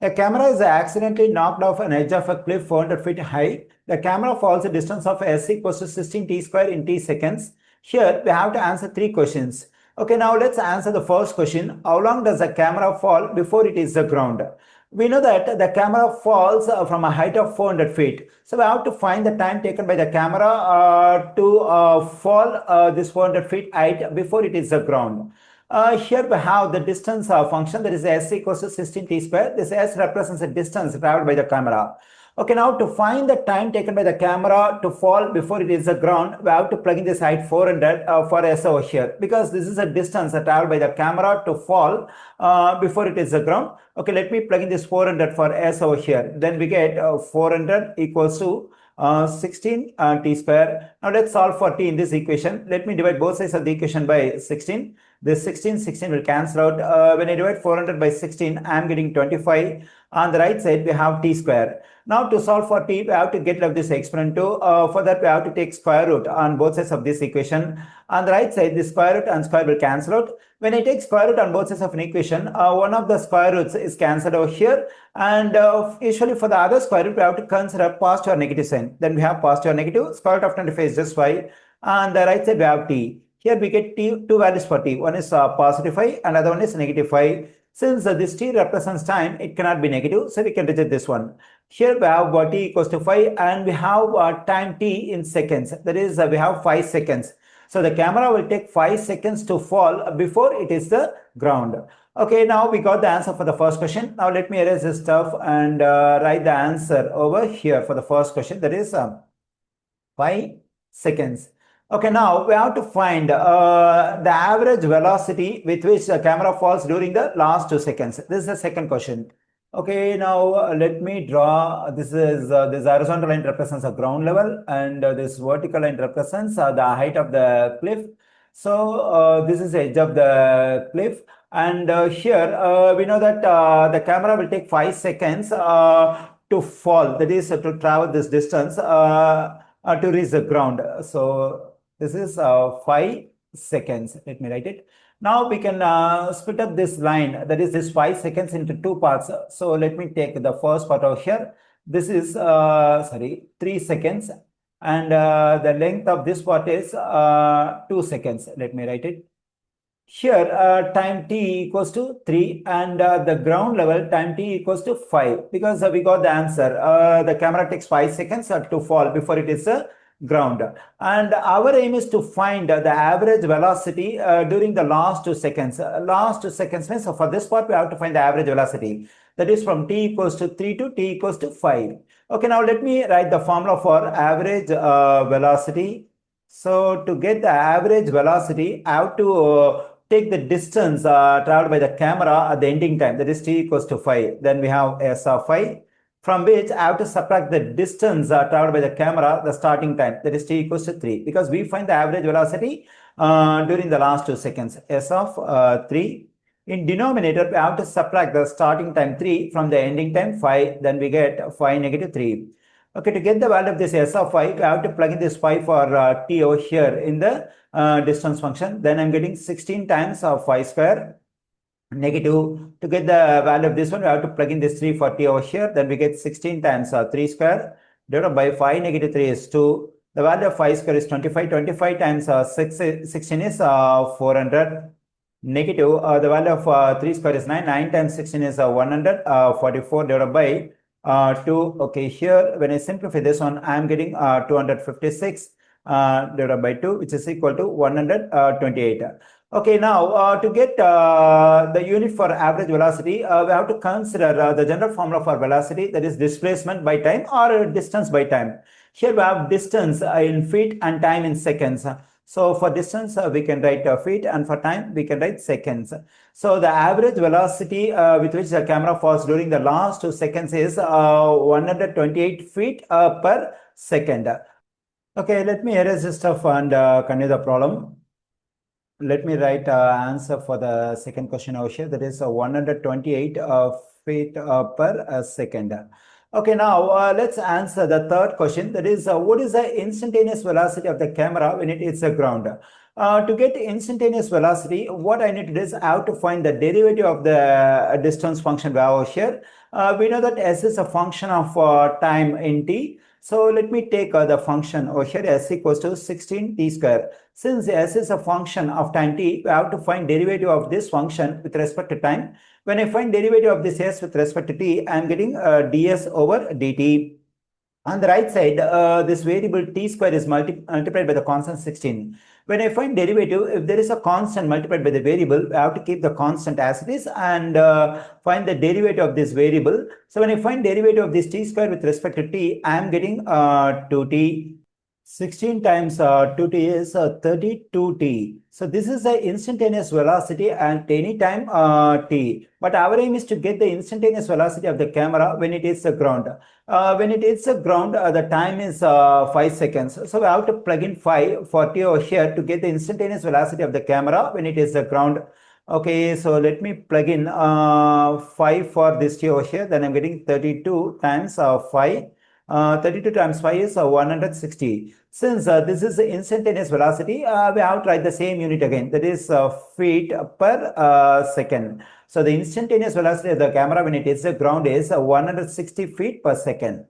A camera is accidentally knocked off an edge of a cliff 400 feet high. The camera falls a distance of s equals to 16 t square in t seconds. Here we have to answer 3 questions. Okay, now let's answer the first question. How long does the camera fall before it hits the ground? We know that the camera falls from a height of 400 feet. So we have to find the time taken by the camera to fall this 400 feet height before it hits the ground. Here we have the distance function, that is s equals to 16 t square. This s represents the distance traveled by the camera. Okay, now to find the time taken by the camera to fall before it hits the ground, we have to plug in this height 400 for s over here, because this is a distance traveled by the camera to fall before it hits the ground. Okay, let me plug in this 400 for s over here. Then we get 400 equals to 16 t square. Now let's solve for t in this equation. Let me divide both sides of the equation by 16. This 16 will cancel out. When I divide 400 by 16, I am getting 25. On the right side, we have t square. Now to solve for t, we have to get rid of this exponent too. For that, we have to take square root on both sides of this equation. On the right side, the square root and square will cancel out. When I take square root on both sides of an equation, one of the square roots is cancelled over here. And usually for the other square root, we have to consider positive or negative sign. Then we have positive or negative. Square root of 25 is just 5. On the right side, we have t. Here we get two values for t. One is positive 5 and other one is negative 5. Since this t represents time, it cannot be negative, so we can reject this one. Here we have t equals to 5 and we have time t in seconds. That is, we have 5 seconds. So the camera will take 5 seconds to fall before it is the ground. Okay, now we got the answer for the first question. Now let me erase this stuff and write the answer over here for the first question. That is 5 seconds. Okay, now we have to find the average velocity with which the camera falls during the last 2 seconds. This is the second question. Okay, now let me draw. This is this horizontal line represents a ground level, and this vertical line represents the height of the cliff. So this is the edge of the cliff, and here we know that the camera will take 5 seconds to fall. That is to travel this distance to reach the ground. So this is 5 seconds. Let me write it. Now we can split up this line, that is this 5 seconds, into 2 parts. So let me take the first part over here. This is 3 seconds, and the length of this part is 2 seconds. Let me write it. Here time t equals to 3 and the ground level time t equals to 5, because we got the answer. The camera takes 5 seconds to fall before it is ground, and our aim is to find the average velocity during the last 2 seconds. Last 2 seconds means, so for this part we have to find the average velocity, that is from t equals to 3 to t equals to 5. Okay, now let me write the formula for average velocity. So to get the average velocity, I have to take the distance traveled by the camera at the ending time, that is t equals to 5. Then we have s of 5, from which I have to subtract the distance traveled by the camera, the starting time, that is t equals to 3, because we find the average velocity during the last 2 seconds, s of 3. In denominator, we have to subtract the starting time 3 from the ending time 5, then we get 5 negative 3. Okay, to get the value of this s of 5, we have to plug in this 5 for t over here in the distance function. Then I'm getting 16 times of 5 square negative. To get the value of this one, we have to plug in this 3 for t over here. Then we get 16 times 3 square divided by 5 negative 3 is 2. The value of 5 square is 25. 25 times 16 is 400. Negative, the value of 3 square is 9. 9 times 16 is 100. 44 divided by 2. Okay, here when I simplify this one, I am getting 256 divided by 2, which is equal to 128. Okay, now to get the unit for average velocity, we have to consider the general formula for velocity, that is displacement by time or distance by time. Here we have distance in feet and time in seconds. So for distance, we can write feet, and for time, we can write seconds. So the average velocity with which the camera falls during the last 2 seconds is 128 feet per second. Okay, let me erase this stuff and continue the problem. Let me write answer for the second question over here. That is 128 feet per second. Okay, now let's answer the third question. That is, what is the instantaneous velocity of the camera when it hits the ground? To get instantaneous velocity, what I need to do is I have to find the derivative of the distance function we have over here. We know that s is a function of time in t. So let me take the function over here, s equals to 16 t square. Since s is a function of time t, we have to find derivative of this function with respect to time. When I find derivative of this s with respect to t, I am getting ds over dt. On the right side, this variable t square is multiplied by the constant 16. When I find derivative, if there is a constant multiplied by the variable, I have to keep the constant as it is and find the derivative of this variable. So when I find derivative of this t square with respect to t, I am getting 2t. 16 times 2t is 32t. So this is the instantaneous velocity at any time t. But our aim is to get the instantaneous velocity of the camera when it hits the ground. When it hits the ground, the time is 5 seconds. So we have to plug in 5 for t over here to get the instantaneous velocity of the camera when it hits the ground. Okay, so let me plug in 5 for this t over here. Then I'm getting 32 times 5. 32 times 5 is 160. Since this is the instantaneous velocity, we have to write the same unit again, that is feet per second. So the instantaneous velocity of the camera when it hits the ground is 160 feet per second.